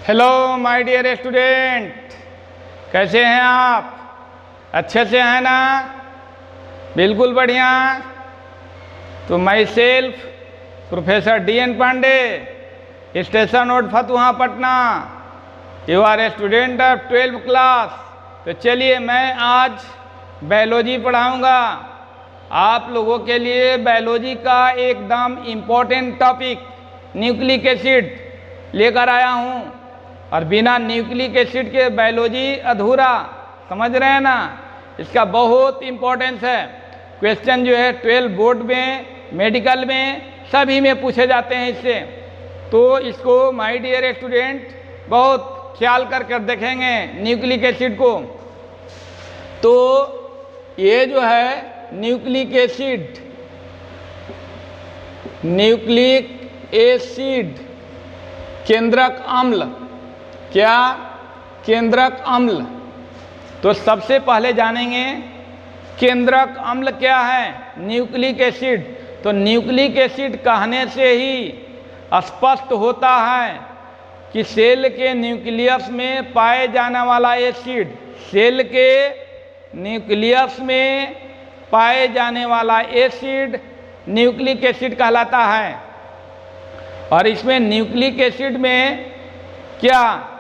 Hello my dear student, कैसे हैं आप? अच्छे से हैं ना? बिल्कुल बढ़िया। तो myself professor DN Pandey, station road Fatuha Patna, you are a student of 12th class. तो चलिए मैं आज बायोलॉजी पढ़ाऊंगा आप लोगों के लिए। बायोलॉजी का एकदम इम्पोर्टेंट टॉपिक न्यूक्लिक एसिड लेकर आया हूं, और बिना न्यूक्लिक एसिड के बायोलॉजी अधूरा, समझ रहे हैं ना? इसका बहुत इम्पोर्टेंस है। क्वेश्चन जो है 12 बोर्ड में, मेडिकल में, सभी में पूछे जाते हैं इससे। तो इसको माय डियर स्टूडेंट बहुत ख्याल कर देखेंगे न्यूक्लिक एसिड को। तो ये जो है न्यूक्लिक एसिड केंद्रक अम्ल, क्या? केंद्रक अम्ल। तो सबसे पहले जानेंगे केंद्रक अम्ल क्या है, न्यूक्लिक एसिड। तो न्यूक्लिक एसिड कहने से ही स्पष्ट होता है कि सेल के न्यूक्लियस में पाए जाने वाला एसिड, सेल के न्यूक्लियस में पाए जाने वाला एसिड न्यूक्लिक एसिड कहलाता है। और इसमें न्यूक्लिक एसिड में क्या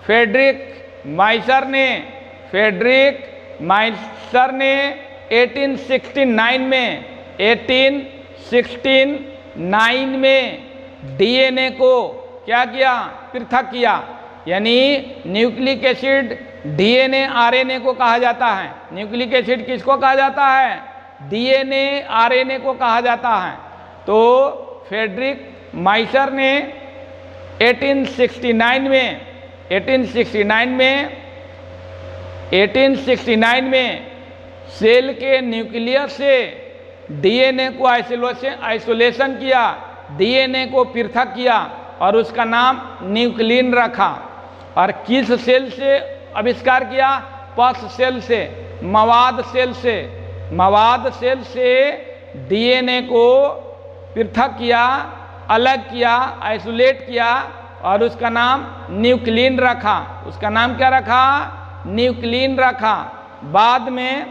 फ्रेडरिक माइसर ने 1869 में DNA को क्या किया? पृथक किया। यानी न्यूक्लिक एसिड DNA RNA को कहा जाता है। न्यूक्लिक एसिड किसको कहा जाता है? DNA RNA को कहा जाता है। तो फ्रेडरिक माइसर ने 1869 में सेल के न्यूक्लियस से DNA को आइसोलेशन किया, DNA को पृथक किया और उसका नाम न्यूक्लिन रखा। और किस सेल से आविष्कार किया? पस सेल से, मवाद सेल से DNA को पृथक किया, अलग किया, आइसोलेट किया और उसका नाम न्यूक्लिन रखा। उसका नाम क्या रखा? न्यूक्लिन रखा। बाद में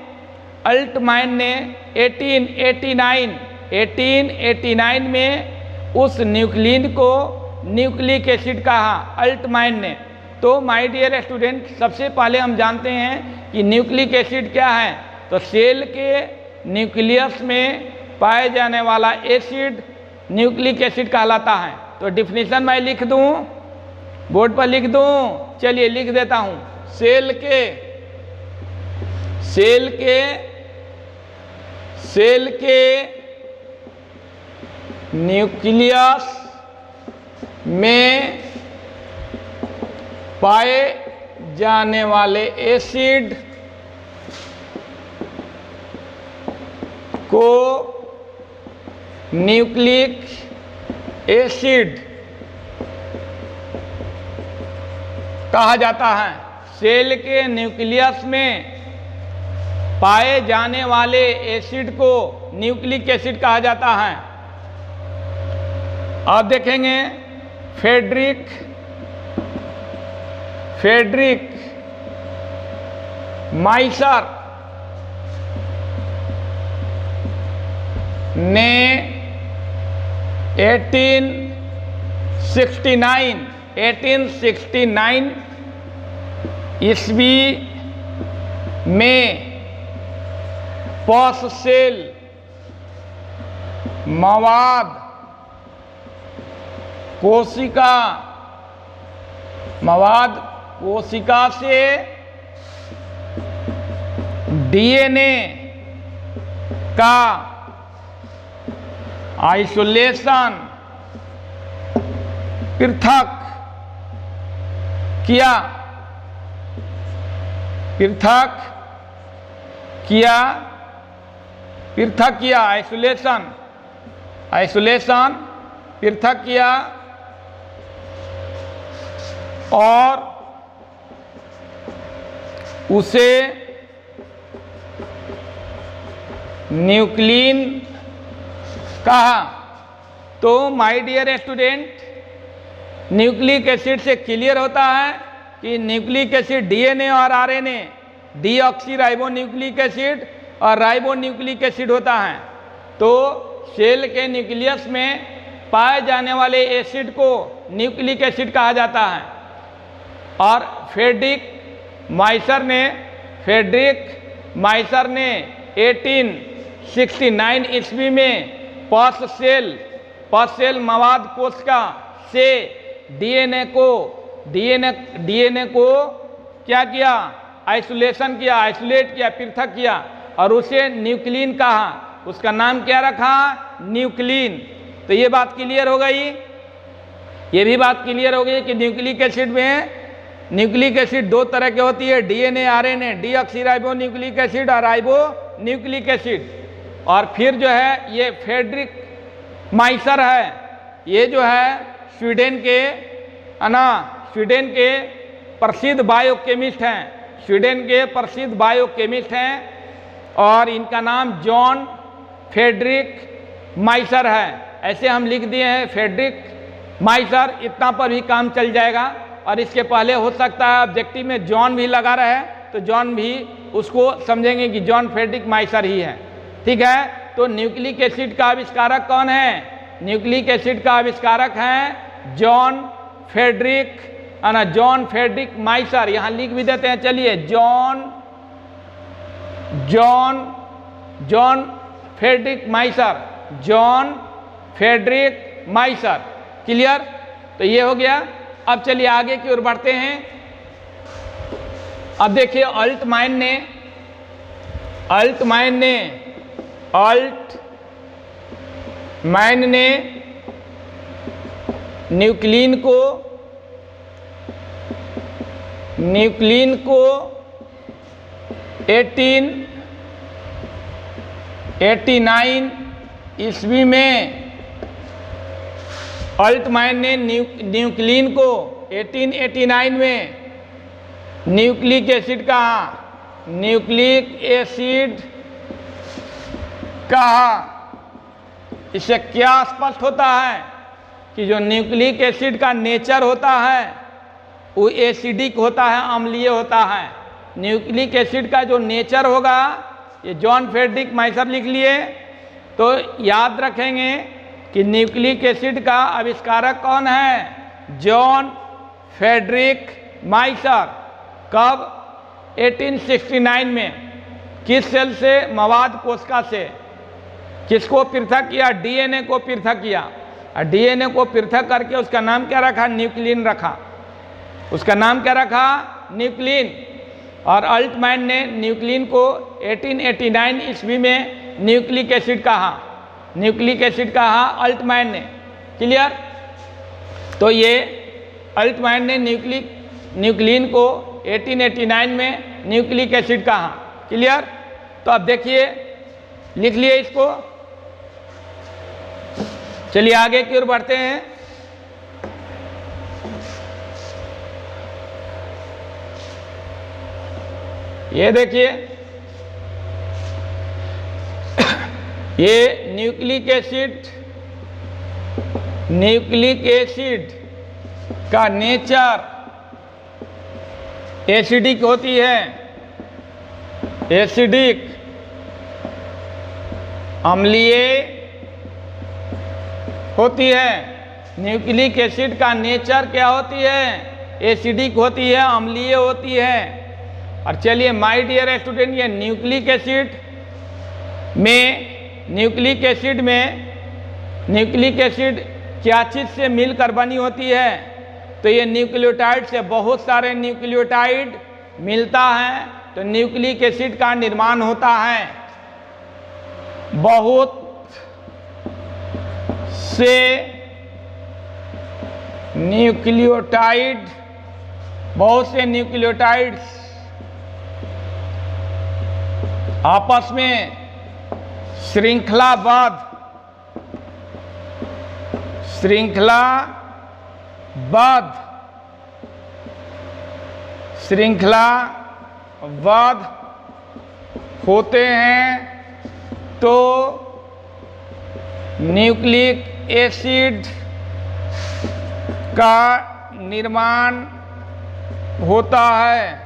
अल्टमाइन ने 1889 में उस न्यूक्लिन को न्यूक्लिक एसिड कहा, अल्टमाइन ने। तो माय डियर स्टूडेंट, सबसे पहले हम जानते हैं कि न्यूक्लिक एसिड क्या है। तो सेल के न्यूक्लियस में पाए जाने वाला एसिड न्यूक्लिक एसिड कहलाता है। तो डिफिनीशन मैं लिख दूं, बोर्ड पर लिख दूं? चलिए लिख देता हूं। सेल के न्यूक्लियस में पाए जाने वाले एसिड को न्यूक्लिक एसिड कहा जाता है। सेल के न्यूक्लियस में पाए जाने वाले एसिड को न्यूक्लिक एसिड कहा जाता है। अब देखेंगे फ्रेडरिक माइसर ने 1869 ईस्वी में पस सेल मवाद कोशिका से DNA का आइसोलेशन पृथक किया आइसोलेशन पृथक किया और उसे न्यूक्लिन कहा। तो my dear student, nucleic acid से क्लियर होता है कि न्यूक्लिक एसिड डीएनए और RNA, deoxy ribo nucleic acid और राइबो न्यूक्लिक एसिड होता है। तो सेल के न्यूक्लियस में पाए जाने वाले एसिड को न्यूक्लिक एसिड कहा जाता है। और फ्रेडरिक माइसर ने 1869 ईस्वी में पॉस सेल मवाद कोशिका से डीएनए को क्या किया, आइसोलेट किया, पृथक किया और उसे न्यूक्लिन कहा। उसका नाम क्या रखा, न्यूक्लिन। तो ये बात क्लियर हो गई, ये भी बात क्लियर हो गई कि न्यूक्लिक एसिड दो तरह के होती है, DNA RNA, deoxyribo nucleic acid और राइबो न्यूक्लिक एसिड। और फिर जो है ये फ्रेडरिक माइसर है, ये जो है स्वीडन के प्रसिद्ध बायोकेमिस्ट हैं, और इनका नाम जॉन फ्रेडरिक माइसर है। ऐसे हम लिख दिए हैं फ्रेडरिक माइसर, इतना पर भी काम चल जाएगा। और इसके पहले हो सकता है ऑब्जेक्टिव में जॉन भी लगा रहे, तो जॉन भी उसको समझेंगे कि जॉन फ्रेडरिक माइसर ही है। ठीक है, तो न्यूक्लिक एसिड का आविष्कारक कौन है, न्यूक्लिक एसिड का आविष्कारक है जॉन फ्रेडरिक माइसर। यहां लिख भी देते हैं, चलिए, जॉन फ्रेडरिक माइसर। क्लियर? तो ये हो गया। अब चलिए आगे की ओर बढ़ते हैं। अब देखिए अल्टमाइन ने न्यूक्लिन को 1889 ईस्वी में अल्टमाइन ने न्यूक्लिन को 1889 में न्यूक्लिक एसिड कहा। इससे क्या स्पष्ट होता है कि जो न्यूक्लिक एसिड का नेचर होता है वो एसिडिक होता है, अम्लीय होता है। न्यूक्लिक एसिड का जो नेचर होगा, ये जॉन फ्रेडरिक माइसर लिख लिए, तो याद रखेंगे कि न्यूक्लिक एसिड का आविष्कारक कौन है, जॉन फ्रेडरिक माइसर। कब? 1869 में। किस सेल से? मवाद कोशिका से। किसको पृथक किया? डीएनए को पृथक किया। और डीएनए को पृथक करके उसका नाम क्या रखा? न्यूक्लिन रखा। उसका नाम क्या रखा? न्यूक्लिन। और अल्टमाइन ने न्यूक्लिन को 1889 ईस्वी में न्यूक्लिक एसिड कहा अल्टमाइन ने। क्लियर? तो ये अल्टमाइन ने न्यूक्लिन को 1889 में न्यूक्लिक एसिड कहा। क्लियर? तो अब देखिए, लिख लिए इसको। चलिए आगे की ओर बढ़ते हैं। ये देखिए, ये न्यूक्लिक एसिड का नेचर एसिडिक होती है, एसिडिक, अम्लीय होती है। न्यूक्लिक एसिड का नेचर क्या होती है? एसिडिक होती है, अम्लीय होती है। और चलिए माय डियर स्टूडेंट, ये न्यूक्लिक एसिड क्या चीज़ से मिलकर बनी होती है? तो ये न्यूक्लियोटाइड से, बहुत सारे न्यूक्लियोटाइड मिलता है तो न्यूक्लिक एसिड का निर्माण होता है। बहुत से न्यूक्लियोटाइड्स आपस में श्रृंखलाबद्ध होते हैं तो न्यूक्लिक एसिड का निर्माण होता है।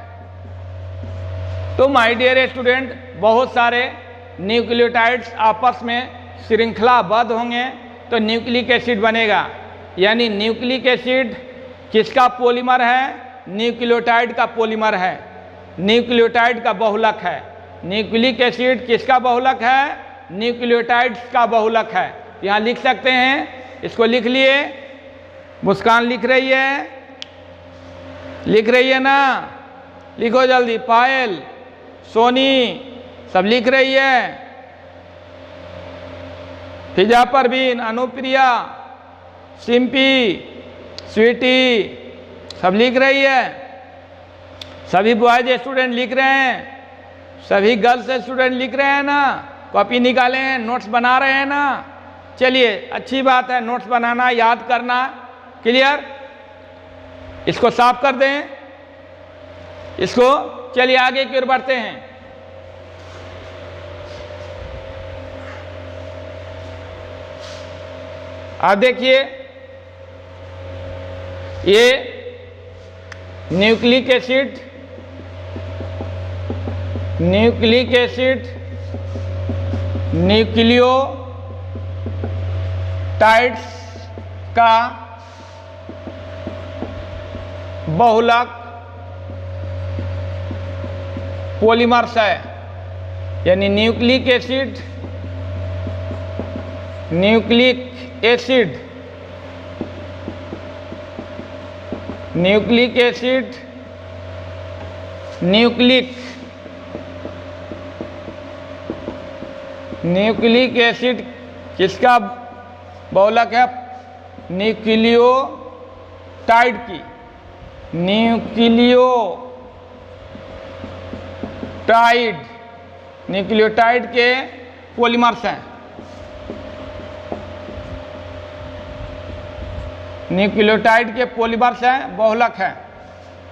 तो माय डियर स्टूडेंट, बहुत सारे न्यूक्लियोटाइड्स आपस में श्रृंखलाबद्ध होंगे तो न्यूक्लिक एसिड बनेगा। यानी न्यूक्लिक एसिड किसका पॉलीमर है? न्यूक्लियोटाइड का पॉलीमर है, न्यूक्लियोटाइड का बहुलक है। न्यूक्लिक एसिड किसका बहुलक है? न्यूक्लियोटाइड्स का बहुलक है। यहाँ लिख सकते हैं, इसको लिख लिए। मुस्कान लिख रही है ना? लिखो जल्दी। पायल, सोनी सब लिख रही है। फिजा परवीन, अनुप्रिया, सिंपी, स्वीटी सब लिख रही है। सभी बॉयज स्टूडेंट लिख रहे हैं, सभी गर्ल्स स्टूडेंट लिख रहे हैं ना? कॉपी निकाले हैं, नोट्स बना रहे हैं ना? चलिए, अच्छी बात है, नोट्स बनाना, याद करना। क्लियर? इसको साफ कर दें, इसको। चलिए आगे की ओर बढ़ते हैं। अब देखिए, ये न्यूक्लिक एसिड न्यूक्लियोटाइड्स का बहुलक पॉलीमर्स है। यानी न्यूक्लिक एसिड न्यूक्लिक एसिड किसका बहुलक है? न्यूक्लियोटाइड की। न्यूक्लियोटाइड के पॉलीमर्स हैं। न्यूक्लियोटाइड के पॉलीमर्स हैं, बहुलक है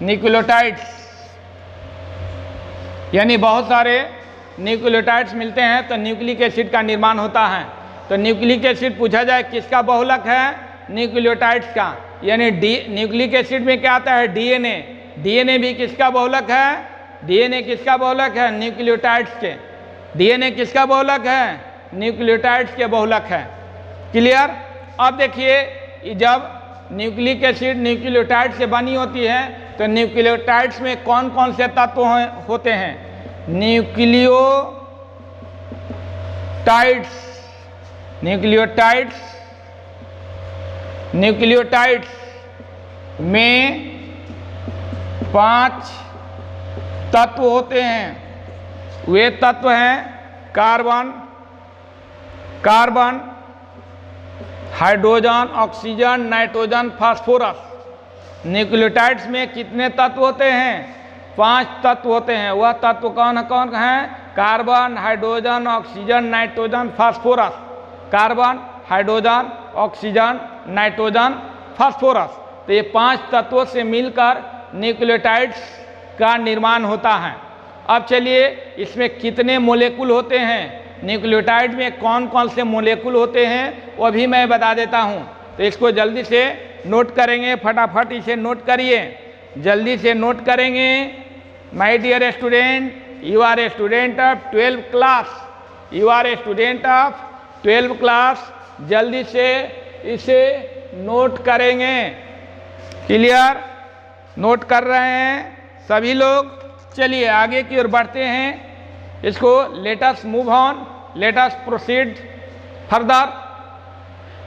न्यूक्लियोटाइड्स। यानी बहुत सारे न्यूक्लियोटाइड्स मिलते हैं तो न्यूक्लिक एसिड का निर्माण होता है। तो न्यूक्लिक एसिड पूछा जाए किसका बहुलक है? न्यूक्लियोटाइड्स का। यानी न्यूक्लिक एसिड में क्या आता है? डीएनए। डीएनए भी किसका बहुलक है? डीएनए किसका बहुलक है? न्यूक्लियोटाइड्स के। डीएनए किसका बहुलक है? न्यूक्लियोटाइड्स के बहुलक है। क्लियर? अब देखिए, जब न्यूक्लिक एसिड न्यूक्लियोटाइड से बनी होती है तो न्यूक्लियोटाइड्स में कौन कौन से तत्व होते हैं? न्यूक्लियोटाइड्स में 5 तत्व होते हैं। वे तत्व हैं carbon, hydrogen, oxygen, nitrogen, phosphorus. Nucleotides में कितने तत्व होते हैं? 5 तत्व होते हैं। वह तत्व कौन कौन हैं? Carbon, hydrogen, oxygen, nitrogen, phosphorus. Carbon, hydrogen, oxygen, nitrogen, phosphorus. तो ये 5 तत्वों से मिलकर न्यूक्लियोटाइड्स का निर्माण होता है। अब चलिए, इसमें कितने मोलेकुल होते हैं? न्यूक्लियोटाइड में कौन कौन से मोलेकुल होते हैं वो भी मैं बता देता हूँ। तो इसको जल्दी से नोट करेंगे, फटाफट इसे नोट करिए, जल्दी से नोट करेंगे। My dear student, you are a student of 12th class. जल्दी से इसे नोट करेंगे। क्लियर? नोट कर रहे हैं सभी लोग? चलिए आगे की ओर बढ़ते हैं। इसको let us move on, let us proceed further.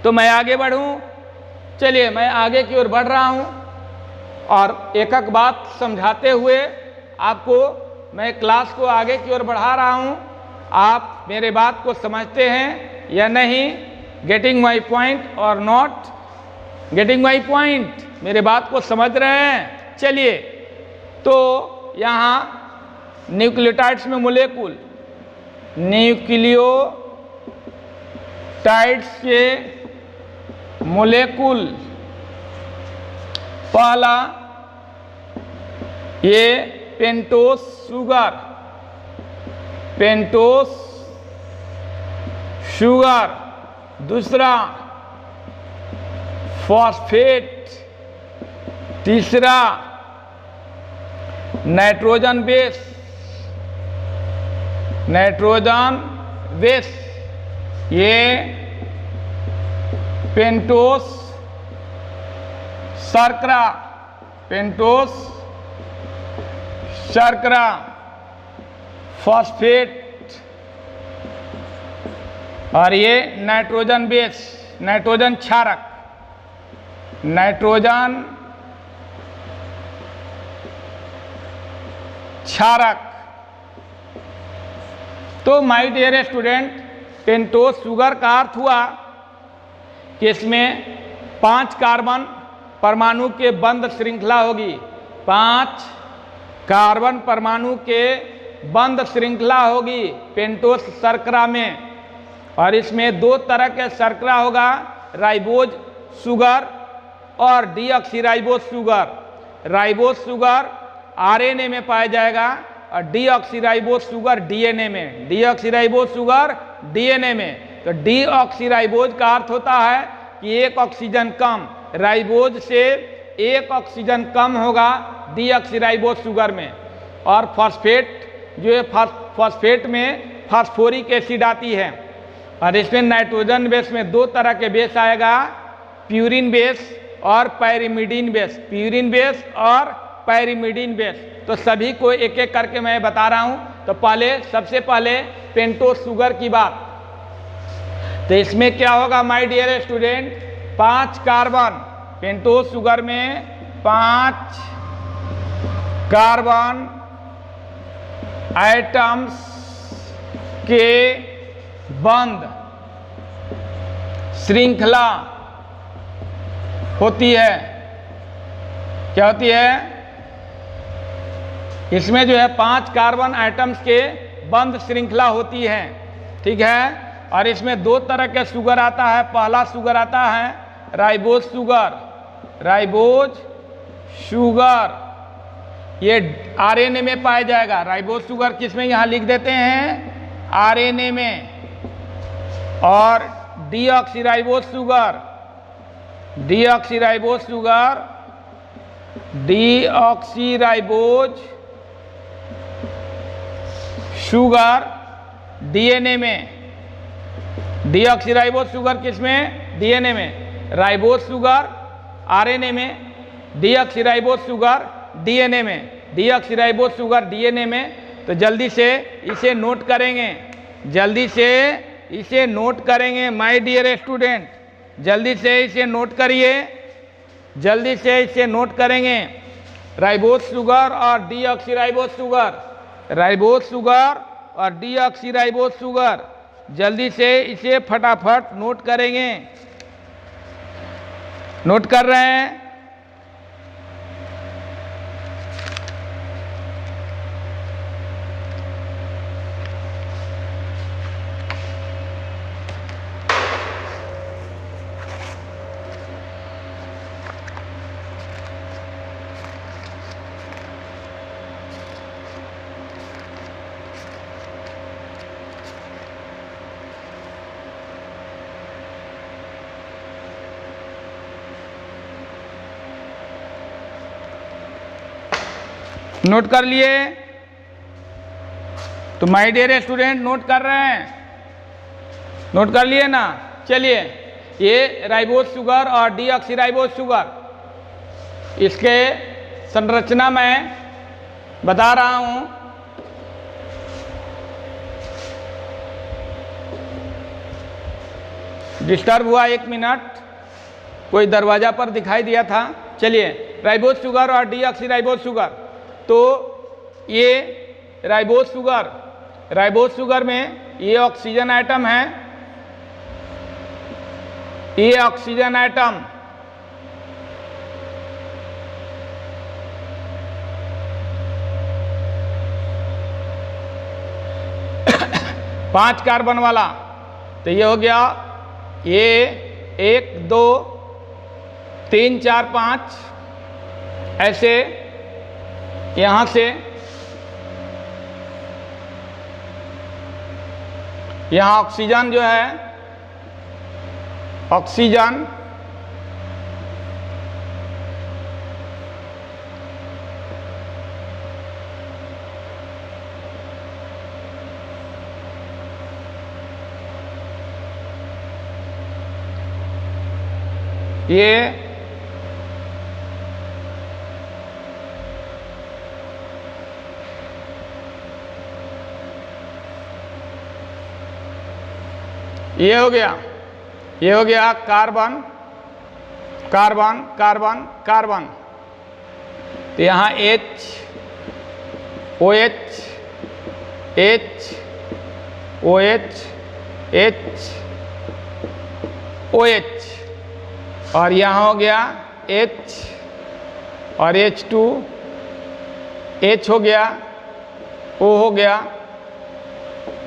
तो मैं आगे बढ़ूं। चलिए, मैं आगे की ओर बढ़ रहा हूं और एक एक बात समझाते हुए आपको मैं क्लास को आगे की ओर बढ़ा रहा हूं। आप मेरे बात को समझते हैं या नहीं? गेटिंग माई पॉइंट और नॉट गेटिंग माई पॉइंट? मेरे बात को समझ रहे हैं? चलिए, तो यहाँ न्यूक्लियोटाइड्स में मोलेकुल, न्यूक्लियोटाइड्स के मोलेकुल। पहला ये पेंटोस शुगर। दूसरा फॉस्फेट तीसरा नाइट्रोजन बेस, नाइट्रोजन बेस ये पेंटोस शर्करा, पेंटोस शर्करा, फॉस्फेट, और ये नाइट्रोजन बेस, नाइट्रोजन क्षारक, नाइट्रोजन क्षारक। तो my dear student, pentose sugar का अर्थ हुआ कि इसमें 5 कार्बन परमाणु के बंद श्रृंखला होगी, 5 कार्बन परमाणु के बंद श्रृंखला होगी पेंटोस शर्करा में। और इसमें 2 तरह के शर्करा होगा, राइबोज शुगर और deoxyribose sugar. Ribose sugar RNA में पाया जाएगा और डीऑक्सीराइबोज शुगर डीएनए में, डीऑक्सीराइबोज शुगर डीएनए में। तो डीऑक्सीराइबोज का अर्थ होता है कि 1 ऑक्सीजन कम, राइबोज से 1 ऑक्सीजन कम होगा डीऑक्सीराइबोज शुगर में। और फॉस्फेट जो है, फॉस्फेट में फास्फोरिक एसिड आती है। और इसमें नाइट्रोजन बेस में 2 तरह के बेस आएगा, प्यूरिन बेस और पैरिमिडीन बेस, प्यूरिन बेस और पैरिमिडीन बेस। तो सभी को एक एक करके मैं बता रहा हूं। तो पहले, सबसे पहले पेंटोस शुगर की बात। तो इसमें क्या होगा my dear student, 5 carbon, pentose sugar में 5 कार्बन आइटम्स के बंद श्रृंखला होती है। क्या होती है? इसमें जो है 5 कार्बन आइटम्स के बंद श्रृंखला होती है, ठीक है। और इसमें 2 तरह के शुगर आता है। पहला शुगर आता है राइबोज शुगर, राइबोज शुगर, ये आरएनए में पाया जाएगा। राइबोज शुगर किसमें, यहाँ लिख देते हैं आरएनए में। और deoxyribose sugar, deoxyribose sugar, deoxyribose sugar DNA में। डीऑक्सीराइबोज शुगर किसमें? डीएनए में। राइबोज शुगर आरएनए में, डीऑक्सीराइबोज शुगर डीएनए में, डीऑक्सीराइबोज शुगर डीएनए में। तो जल्दी से इसे नोट करेंगे, जल्दी से इसे नोट करेंगे माय डियर स्टूडेंट, जल्दी से इसे नोट करिए, जल्दी से इसे नोट करेंगे। राइबोज शुगर और डीऑक्सीराइबोज शुगर, राइबोज शुगर और डीऑक्सीराइबोज शुगर, जल्दी से इसे फटाफट नोट करेंगे। नोट कर रहे हैं? नोट कर लिए? तो माय डियर स्टूडेंट नोट कर रहे हैं? नोट कर लिए ना? चलिए, ये राइबोज शुगर और डीऑक्सीराइबोज शुगर, इसके संरचना मैं बता रहा हूं। डिस्टर्ब हुआ 1 मिनट, कोई दरवाजा पर दिखाई दिया था। चलिए, राइबोज शुगर और डीऑक्सीराइबोज शुगर। तो ये राइबोज शुगर, राइबोज शुगर में ये ऑक्सीजन आइटम है, ये ऑक्सीजन आइटम, पांच कार्बन वाला। तो ये हो गया, ये 1 2 3 4 5 ऐसे यहाँ से यहाँ ऑक्सीजन जो है, ऑक्सीजन ये हो गया, ये हो गया कार्बन कार्बन कार्बन कार्बन। तो यहाँ H OH H OH H OH, और यहाँ हो गया H और H2, H हो गया, O हो गया,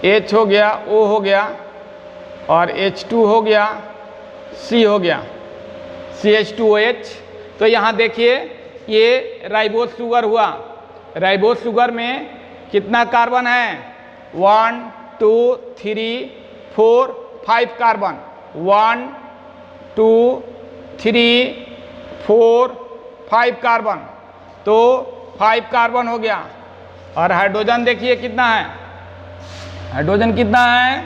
H हो गया, O हो गया, और H2 हो गया, C हो गया, CH2OH। तो यहाँ देखिए ये राइबोज शुगर हुआ। राइबोज शुगर में कितना कार्बन है? 1 2 3 4 5 कार्बन। 1 2 3 4 5 कार्बन। तो 5 कार्बन हो गया। और हाइड्रोजन देखिए कितना है? हाइड्रोजन कितना है?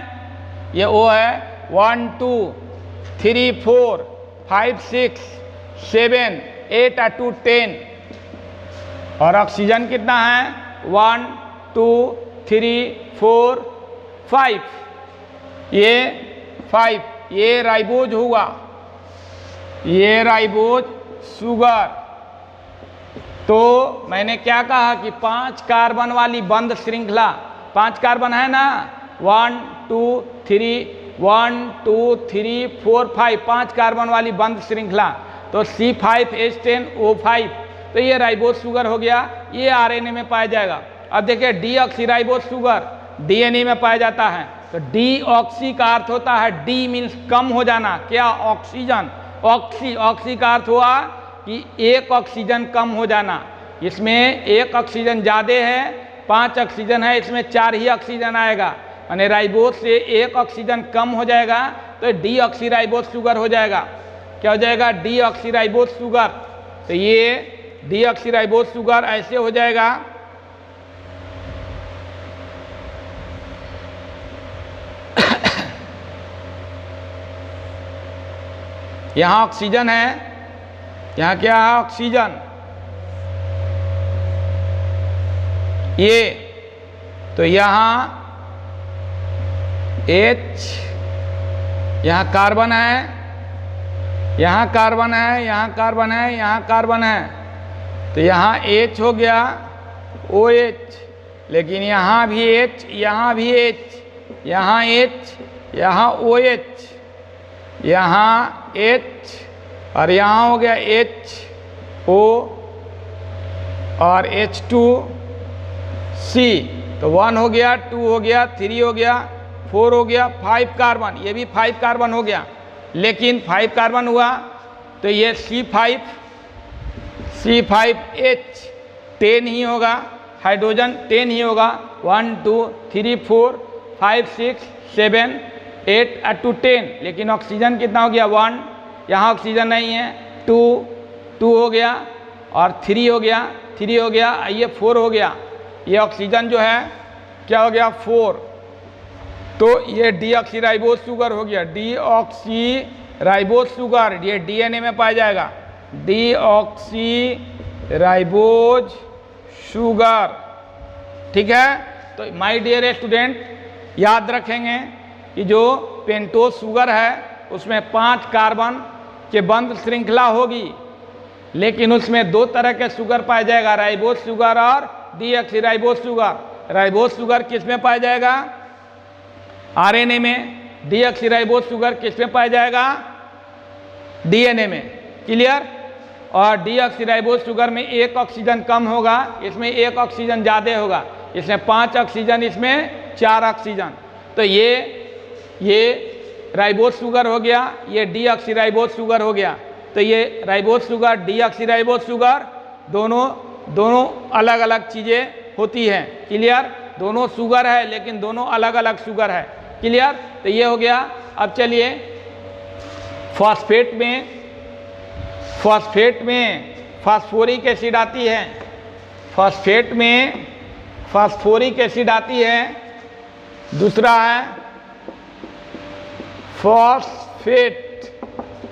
ये O है 1 2 3 4 5 6 7 8 और 2 10। और ऑक्सीजन कितना है? 1 2 3 4 5। ये 5, ये राइबोज हुआ, ये राइबोज शुगर। तो मैंने क्या कहा कि 5 कार्बन वाली बंद श्रृंखला, 5 कार्बन है ना, 1 2 3 1 2 3 4 5, 5 कार्बन वाली बंद श्रृंखला। तो C5H10O5, तो ये राइबोज शुगर हो गया। ये आरएनए में पाया जाएगा। अब देखिए डीऑक्सीराइबोज शुगर डीएनए में पाया जाता है। तो डीऑक्सी का अर्थ होता है, डी मीन्स कम हो जाना। क्या? ऑक्सीजन। ऑक्सी, ऑक्सी का अर्थ हुआ कि एक ऑक्सीजन कम हो जाना। इसमें एक ऑक्सीजन ज़्यादा है, 5 ऑक्सीजन है, इसमें 4 ही ऑक्सीजन आएगा। यानी राइबोज से एक ऑक्सीजन कम हो जाएगा तो डीऑक्सीराइबोज शुगर हो जाएगा। क्या हो जाएगा? Deoxyribose sugar. तो ये डीऑक्सीराइबोज शुगर ऐसे हो जाएगा। यहाँ ऑक्सीजन है, यहाँ क्या है? ऑक्सीजन। ये तो यहाँ H, यहाँ कार्बन है, यहाँ कार्बन है, यहाँ कार्बन है, यहाँ कार्बन है। तो यहाँ H हो गया OH, लेकिन यहाँ भी H, यहाँ भी H, यहाँ H, यहाँ OH, यहाँ H, और यहाँ हो गया HO और H2C। तो 1 हो गया, 2 हो गया, 3 हो गया, 4 हो गया, 5 कार्बन। ये भी 5 कार्बन हो गया, लेकिन 5 कार्बन हुआ तो ये C5H10 ही होगा, हाइड्रोजन 10 ही होगा। 1 2 3 4 5 6 7 8 और 2 10। लेकिन ऑक्सीजन कितना हो गया? 1, यहाँ ऑक्सीजन नहीं है, 2 हो गया, और 3 हो गया, 3 हो गया, ये 4 हो गया। ये ऑक्सीजन जो है क्या हो गया? 4। तो ये डीऑक्सीराइबोज शुगर हो गया। डीऑक्सीराइबोज शुगर ये डीएनए में पाया जाएगा। डीऑक्सीराइबोज शुगर, ठीक है। तो माय डियर स्टूडेंट, याद रखेंगे कि जो पेंटोज शुगर है उसमें 5 कार्बन के बंद श्रृंखला होगी, लेकिन उसमें 2 तरह के शुगर पाया जाएगा, राइबोज शुगर और डीऑक्सीराइबोज शुगर। राइबोज शुगर किस में पाया जाएगा? आरएनए में। डीऑक्सीराइबोज शुगर किस में पाया जाएगा? डीएनए में। क्लियर? और डीऑक्सीराइबोज शुगर में 1 ऑक्सीजन कम होगा, इसमें 1 ऑक्सीजन ज़्यादा होगा। इसमें 5 ऑक्सीजन, इसमें 4 ऑक्सीजन। तो ये राइबोज शुगर हो गया, ये डीऑक्सीराइबोज शुगर हो गया। तो ये राइबोज शुगर, डीऑक्सीराइबोज शुगर दोनों अलग अलग चीज़ें होती हैं। क्लियर? दोनों शुगर है, लेकिन दोनों अलग अलग शुगर है। क्लियर? तो ये हो गया। अब चलिए फॉस्फेट में फास्फोरिक एसिड आती है। फॉस्फेट में फास्फोरिक एसिड आती है। दूसरा है फॉस्फेट,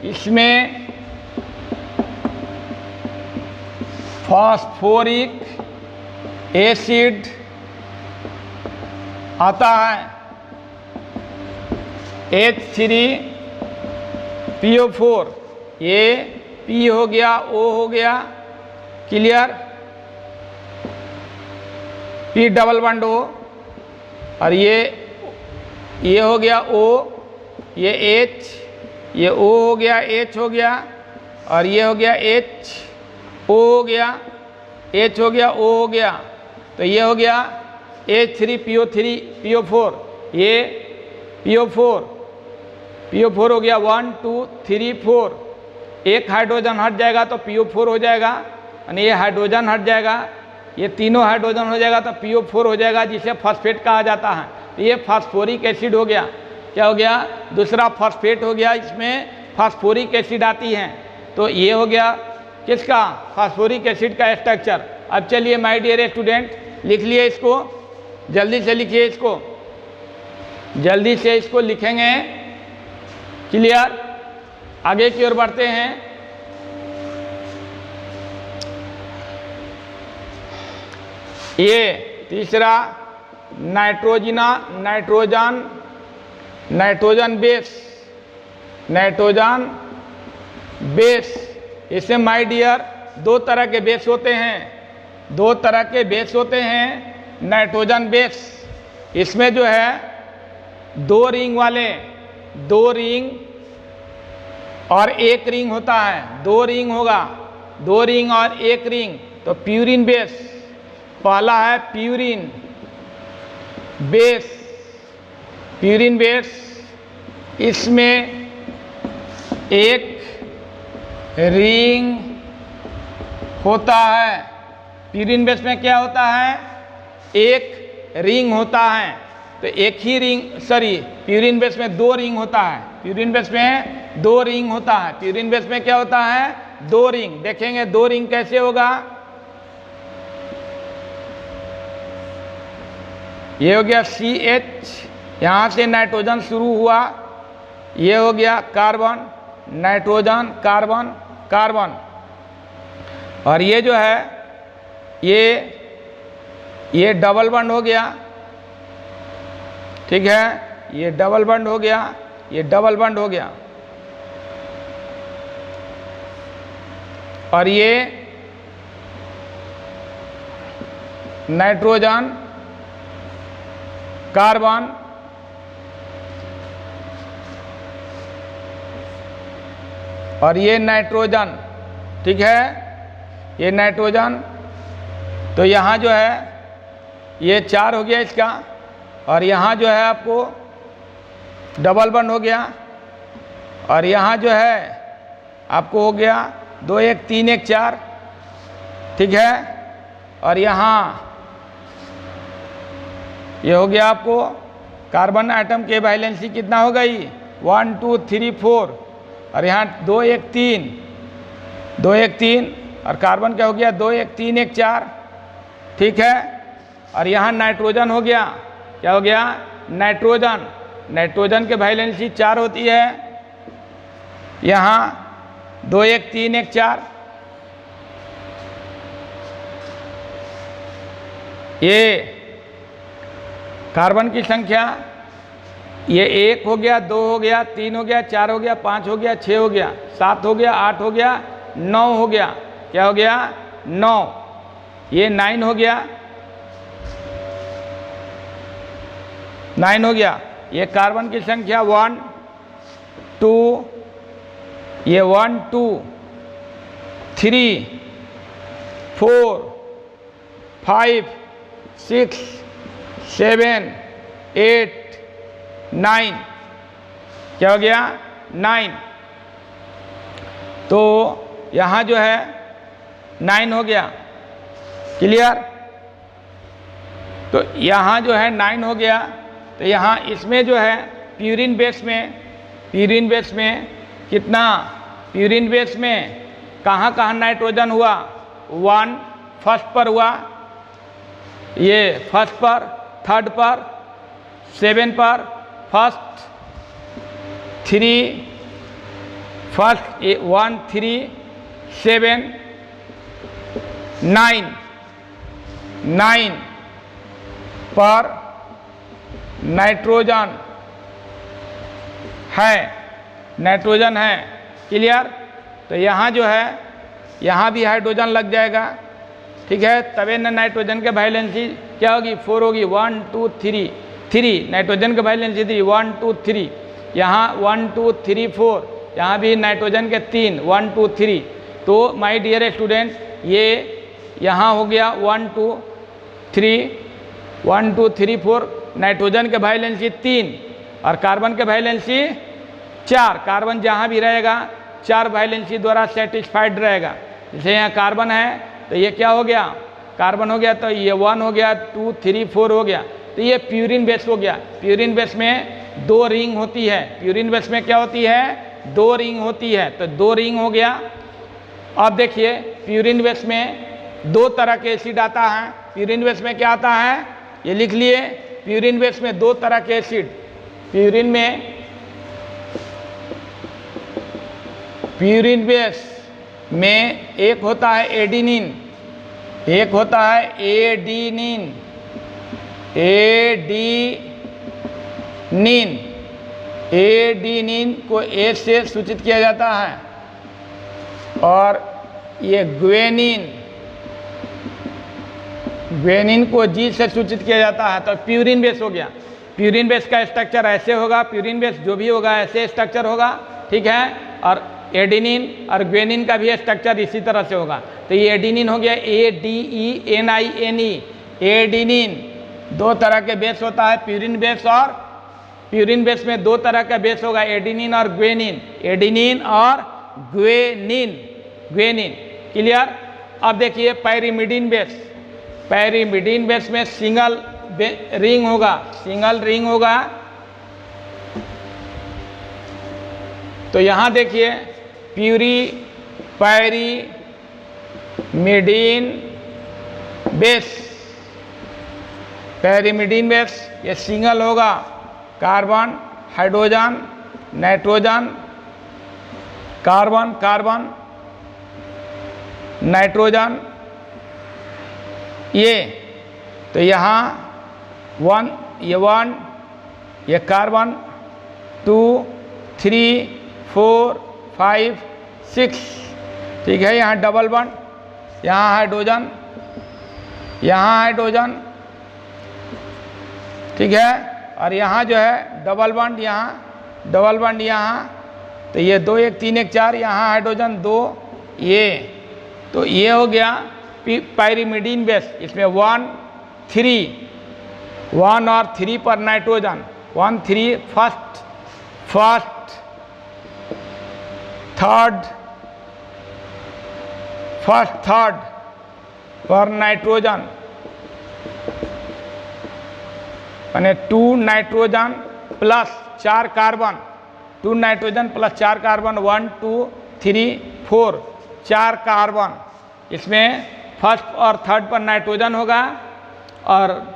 इसमें फॉस्फोरिक एसिड आता है H3PO4, ये P हो गया, O हो गया, clear, P double bond O, और ये हो गया O, ये H, ये O हो गया, H हो गया, और ये हो गया H, O हो गया, H हो गया, O हो गया, तो ये हो गया H3PO4, ये PO4 हो गया, 1 2 3 4, एक हाइड्रोजन हट जाएगा तो PO4 हो जाएगा, और ये हाइड्रोजन हट जाएगा, ये तीनों हाइड्रोजन हो जाएगा तो PO4 हो जाएगा, जिसे फॉस्फेट कहा जाता है। तो ये फास्फोरिक एसिड हो गया। क्या हो गया? दूसरा फॉस्फेट हो गया, इसमें फास्फोरिक एसिड आती हैं। तो ये हो गया किसका? फास्फोरिक एसिड का स्ट्रक्चर। अब चलिए माय डियर स्टूडेंट, लिख लिए इसको, जल्दी से लिखिए इसको, जल्दी से इसको लिखेंगे। क्लियर? आगे की ओर बढ़ते हैं। ये तीसरा नाइट्रोजन बेस। इसमें माय डियर दो तरह के बेस होते हैं, नाइट्रोजन बेस। इसमें जो है दो रिंग वाले, दो रिंग और एक रिंग होता है, दो रिंग होगा, दो रिंग और एक रिंग। तो प्यूरिन बेस, पहला है प्यूरिन बेस, इसमें एक रिंग होता है। प्यूरिन बेस में क्या होता है? एक रिंग होता है। तो एक ही रिंग, प्यूरिन बेस में दो रिंग होता है, प्यूरिन बेस में दो रिंग होता है। प्यूरिन बेस में क्या होता है? दो रिंग। देखेंगे दो रिंग कैसे होगा। ये हो गया CH, यहाँ से नाइट्रोजन शुरू हुआ, ये हो गया कार्बन, नाइट्रोजन, कार्बन, कार्बन, और ये जो है ये डबल बॉन्ड हो गया। ठीक है, ये डबल बॉन्ड हो गया, ये डबल बॉन्ड हो गया, और ये नाइट्रोजन, कार्बन, और ये नाइट्रोजन। ठीक है, ये नाइट्रोजन। तो यहाँ जो है ये 4 हो गया इसका, और यहाँ जो है आपको डबल बॉन्ड हो गया, और यहाँ जो है आपको हो गया 2 1 3 1 4। ठीक है, और यहाँ ये हो गया आपको कार्बन आइटम के वैलेंसी कितना हो गई? 1 2 3 4, और यहाँ 2 1 3, 2 1 3, और कार्बन क्या हो गया? 2 1 3 1 4। ठीक है, और यहाँ नाइट्रोजन हो गया। क्या हो गया? नाइट्रोजन के वैलेंसी 4 होती है, यहाँ 2 1 3 1 4। ये कार्बन की संख्या, ये 1 हो गया, 2 हो गया, 3 हो गया, 4 हो गया, 5 हो गया, 6 हो गया, 7 हो गया, 8 हो गया, 9 हो गया। क्या हो गया? 9। ये 9 हो गया, 9 हो गया। ये कार्बन की संख्या 1 2, ये 1 2 3 4 5 6 7 8 9। क्या हो गया? 9। तो यहाँ जो है 9 हो गया। क्लियर? तो यहाँ जो है 9 हो गया। तो यहाँ इसमें जो है प्यूरिन बेस में कितना? प्यूरिन बेस में कहाँ कहाँ नाइट्रोजन हुआ? 1 फर्स्ट पर हुआ, ये फर्स्ट पर, थर्ड पर, 7 पर, फर्स्ट 3, फर्स्ट 1 3 7, 9 पर नाइट्रोजन है। क्लियर? तो यहाँ जो है, यहाँ भी हाइड्रोजन लग जाएगा, ठीक है। तबे न नाइट्रोजन के वैलेंसी क्या होगी, 4 होगी। 1 2 3 नाइट्रोजन के वैलेंसी 3, 1 2 3, यहाँ 1 2 3 4, यहाँ भी नाइट्रोजन के 3, 1 2 3। तो माय डियर स्टूडेंट, ये यहाँ हो गया 1 2 3 4, नाइट्रोजन के वैलेंसी 3 और कार्बन के वैलेंसी 4। कार्बन जहाँ भी रहेगा 4 वैलेंसी द्वारा सेटिस्फाइड रहेगा। जैसे यहाँ कार्बन है तो ये क्या हो गया, कार्बन हो गया, तो ये 1 हो गया, 2 3 4 हो गया। तो ये प्यूरिन बेस हो गया। प्यूरिन बेस में 2 रिंग होती है। प्यूरिन बेस में क्या होती है, 2 रिंग होती है। तो 2 रिंग हो गया। अब देखिए प्यूरिन बेस में 2 तरह के एसिड आता है। प्यूरिन बेस में क्या आता है, ये लिख लिए। प्यूरिन बेस में 2 तरह के एसिड, प्यूरिन बेस में एक होता है एडिनिन, एक होता है एडिनिन। एडिनिन को ए से सूचित किया जाता है, और ये ग्वेनिन को जी से सूचित किया जाता है। तो प्यूरिन बेस हो गया। प्यूरिन बेस का स्ट्रक्चर ऐसे होगा, प्यूरिन बेस जो भी होगा ऐसे स्ट्रक्चर होगा, ठीक है। और एडिनिन और ग्वेनिन का भी स्ट्रक्चर इसी तरह से होगा। तो ये एडिनिन हो गया, ADENINE, एडिनिन। 2 तरह के बेस होता है, प्यूरिन बेस, और प्यूरिन बेस में 2 तरह का बेस होगा, एडिनिन और ग्वेनिन। एडिनिन और ग्वेनिन। क्लियर? अब देखिए पैरिमिडिन बेस। पैरिमिडिन बेस में सिंगल रिंग होगा। तो यहाँ देखिए पैरिमिडिन बेस ये सिंगल होगा। Carbon, hydrogen, nitrogen, carbon, nitrogen, ये। तो यहाँ 1, ये कार्बन, 2 3 4 5 6, ठीक है। यहाँ डबल बॉन्ड, यहाँ हाइड्रोजन, ठीक है। और यहाँ जो है डबल बॉन्ड, यहाँ। तो ये 2 1 3 1 4, यहाँ हाइड्रोजन 2, ये। तो ये हो गया पैरिमिडिन बेस। इसमें 1 और 3 पर नाइट्रोजन, 1 3 फर्स्ट, थर्ड पर नाइट्रोजन, यानी 2 nitrogen plus 4 carbon, 2 nitrogen plus 4 carbon, 1 2 3 4, 4 carbon. इसमें फर्स्ट और थर्ड पर नाइट्रोजन होगा, और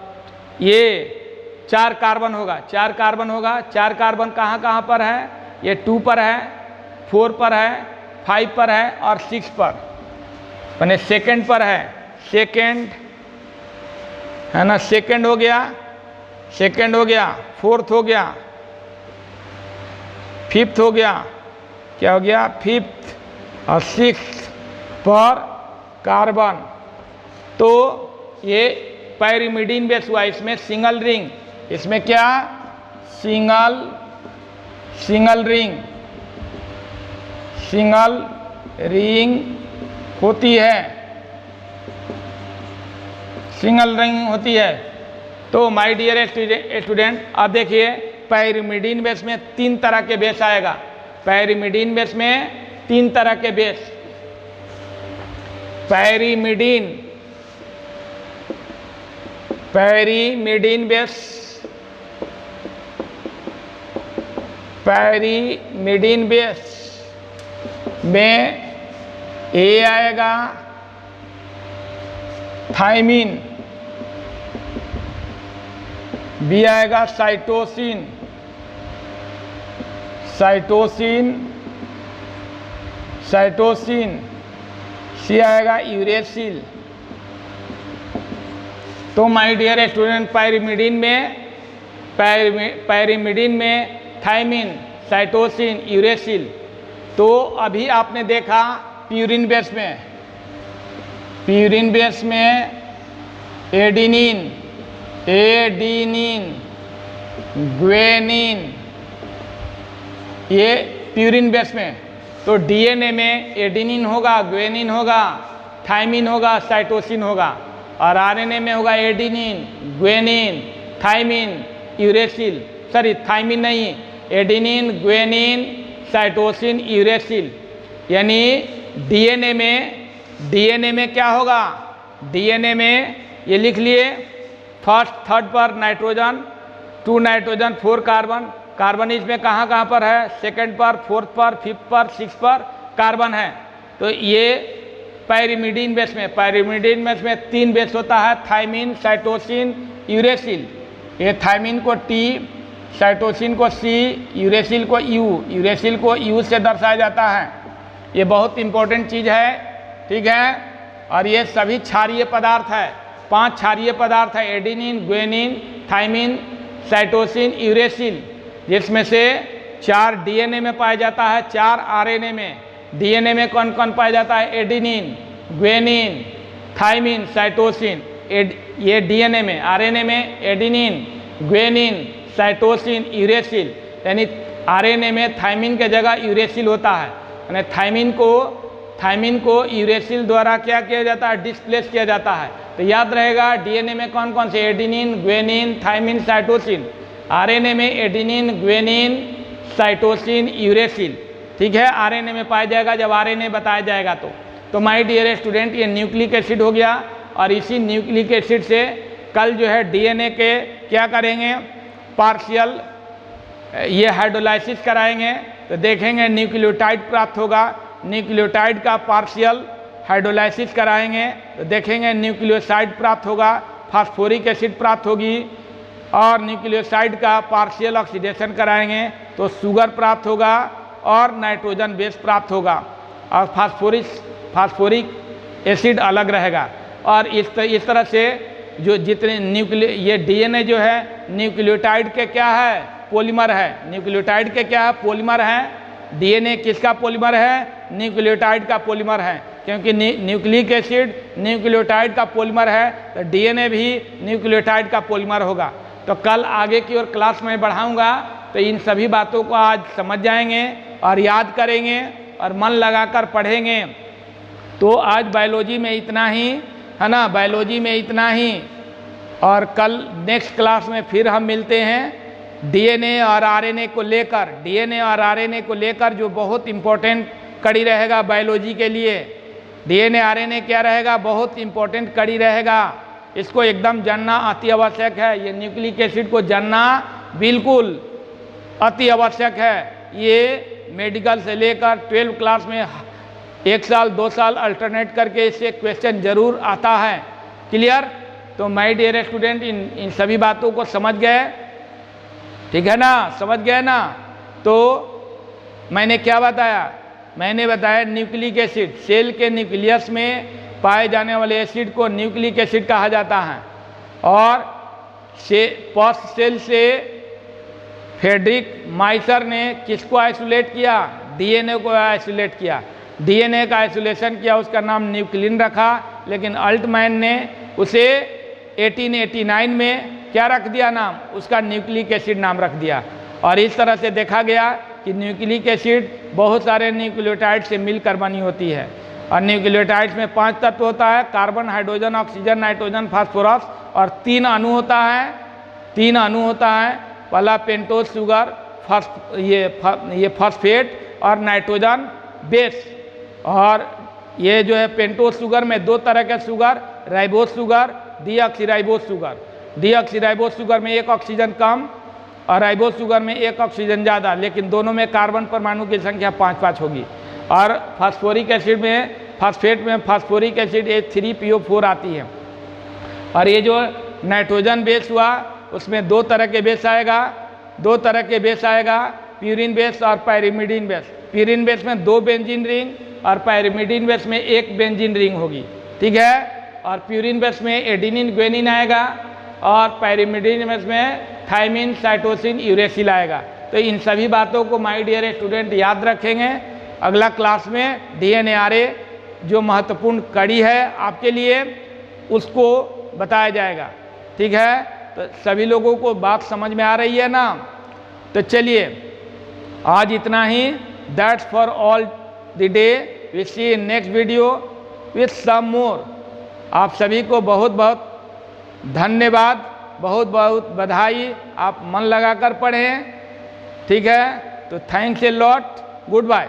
ये 4 कार्बन होगा। 4 कार्बन कहाँ पर है, ये 2 पर है, 4 पर है, 5 पर है और 6 पर, यानी सेकेंड पर है। सेकेंड है ना, सेकेंड हो गया, फोर्थ हो गया, फिफ्थ हो गया, क्या हो गया, फिफ्थ और सिक्स्थ पर कार्बन। तो ये पैरिमिडिन बेस हुआ। इसमें सिंगल रिंग, इसमें क्या, सिंगल रिंग होती है, तो माय डियर स्टूडेंट, अब देखिए पैरिमिडिन बेस में 3 तरह के बेस आएगा। पैरिमिडिन बेस में 3 तरह के बेस, पैरिमिडिन बेस में ए आएगा थायमिन, बी आएगा साइटोसिन, सी आएगा यूरेसिल, तो माय डियर स्टूडेंट, पैरिमिडीन में थायमिन, साइटोसिन, यूरेसिल। तो अभी आपने देखा प्यूरिन बेस में एडिनिन, ग्वेनिन, ये प्यूरिन बेस में। तो डीएनए में एडिनिन होगा, ग्वेनिन होगा, थायमिन होगा, साइटोसिन होगा। और आरएनए में होगा adenine, guanine, thymine, uracil. Sorry, thymine नहीं, एडिनिन, ग्वेनिन, साइटोसिन, यूरेसिल। यानी डीएनए में क्या होगा? डीएनए में ये लिख लिए, फर्स्ट थर्ड पर नाइट्रोजन, 2 नाइट्रोजन 4 कार्बन। कार्बन इसमें कहाँ पर है? सेकंड पर, फोर्थ पर, फिफ्थ पर, सिक्स पर कार्बन है। तो ये पैरिमिडीन बेस में 3 बेस होता है, थायमिन, साइटोसिन, यूरेसिल। ये थायमिन को T, साइटोसिन को C, यूरेसिल को U से दर्शाया जाता है। ये बहुत इंपॉर्टेंट चीज़ है, ठीक है। और ये सभी क्षारीय पदार्थ है, 5 क्षारीय पदार्थ है, adenine, guanine, thymine, cytosine, uracil, जिसमें से 4 डीएनए में पाया जाता है, 4 आरएनए में। डीएनए में कौन कौन पाया जाता है? Adenine, guanine, thymine, cytosine. ये डीएनए में। आरएनए में एडिनिन, ग्वेनिन, साइटोसिन, यूरेसिल। यानी आरएनए में थायमिन के जगह यूरेसिल होता है। यानी थायमिन को यूरेसिल द्वारा क्या किया जाता है? डिस्प्लेस किया जाता है। तो याद रहेगा डीएनए में कौन कौन से? Adenine, guanine, thymine, cytosine. RNA में एडिनिन, ग्वेनिन, साइटोसिन, यूरेसिल, ठीक है। आरएनए में पाया जाएगा जब आरएनए बताया जाएगा। तो माय डियर स्टूडेंट, ये न्यूक्लिक एसिड हो गया। और इसी न्यूक्लिक एसिड से कल जो है डीएनए के क्या करेंगे? पार्शियल ये हाइड्रोलाइसिस कराएंगे। तो देखेंगे न्यूक्लियोटाइड प्राप्त होगा, न्यूक्लियोटाइड का पार्शियल हाइड्रोलाइसिस कराएंगे तो देखेंगे न्यूक्लियोसाइड प्राप्त होगा, फास्फोरिक एसिड प्राप्त होगी। और न्यूक्लियोसाइड का पार्शियल ऑक्सीडेशन कराएंगे तो शुगर प्राप्त होगा और नाइट्रोजन बेस प्राप्त होगा और फास्फोरिक एसिड अलग रहेगा। और इस तरह से जो जितने ये डीएनए जो है न्यूक्लियोटाइड के क्या है? पॉलीमर है। न्यूक्लियोटाइड के क्या है? पॉलीमर है। डीएनए किसका पॉलीमर है? न्यूक्लियोटाइड का पॉलीमर है। क्योंकि न्यूक्लिक एसिड न्यूक्लियोटाइड का पॉलीमर है तो डीएनए भी न्यूक्लियोटाइड का पॉलीमर होगा। तो कल आगे की ओर क्लास में बढ़ाऊंगा तो इन सभी बातों को आज समझ जाएंगे और याद करेंगे और मन लगाकर पढ़ेंगे। तो आज बायोलॉजी में इतना ही है ना, बायोलॉजी में इतना ही। और कल नेक्स्ट क्लास में फिर हम मिलते हैं डीएनए और आरएनए को लेकर, जो बहुत इम्पोर्टेंट कड़ी रहेगा बायोलॉजी के लिए। डीएनए आरएनए क्या रहेगा? बहुत इम्पोर्टेंट कड़ी रहेगा। इसको एकदम जानना अति आवश्यक है। ये न्यूक्लिक एसिड को जानना बिल्कुल अति आवश्यक है। ये मेडिकल से लेकर 12 क्लास में 1 साल 2 साल अल्टरनेट करके इससे क्वेश्चन जरूर आता है। क्लियर? तो माय डियर स्टूडेंट, इन सभी बातों को समझ गए, ठीक है ना? समझ गए ना? तो मैंने क्या बताया? मैंने बताया न्यूक्लिक एसिड, सेल के न्यूक्लियस में पाए जाने वाले एसिड को न्यूक्लिक एसिड कहा जाता है। और पोस्ट सेल से फ्रेडरिक माइसर ने किसको आइसोलेट किया? डीएनए को आइसोलेट किया। डीएनए का आइसोलेशन किया, उसका नाम न्यूक्लिन रखा। लेकिन अल्टमैन ने उसे 1889 में क्या रख दिया नाम? उसका न्यूक्लिक एसिड नाम रख दिया। और इस तरह से देखा गया कि न्यूक्लिक एसिड बहुत सारे न्यूक्लियोटाइड से मिलकर बनी होती है। और न्यूक्लियोटाइड्स में 5 तत्व होता है, carbon, hydrogen, oxygen, nitrogen, phosphorus. और 3 अणु होता है। पहला पेंटोज शुगर, ये फॉस्फेट और नाइट्रोजन बेस। और ये जो है पेंटोज शुगर में 2 तरह के sugar, ribose sugar, deoxyribose sugar. Deoxyribose sugar में 1 ऑक्सीजन कम और राइबोज शुगर में 1 ऑक्सीजन ज़्यादा, लेकिन दोनों में कार्बन परमाणु की संख्या 5-5 होगी। और फास्फोरिक एसिड में, फास्फेट में फास्फोरिक एसिड H3PO4 आती है। और ये जो नाइट्रोजन बेस हुआ उसमें 2 तरह के बेस आएगा, प्यूरिन बेस और पैरिमिडीन बेस। प्यूरिन बेस में 2 बेंजीन रिंग और पैरिमिडीन बेस में 1 बेंजीन रिंग होगी, ठीक है। और प्यूरिन बेस में एडिनिन ग्वेनिन आएगा और पैरिमिडिन बेस में थायमिन साइटोसिन यूरेसिल आएगा। तो इन सभी बातों को माय डियर स्टूडेंट याद रखेंगे। अगला क्लास में डीएनएआरए जो महत्वपूर्ण कड़ी है आपके लिए उसको बताया जाएगा। ठीक है, तो सभी लोगों को बात समझ में आ रही है ना? तो चलिए आज इतना ही। That's for all the day. We see in next video with some more. आप सभी को बहुत बहुत धन्यवाद, बहुत बहुत बधाई। आप मन लगाकर पढ़ें। ठीक है, तो thanks a lot. Good bye.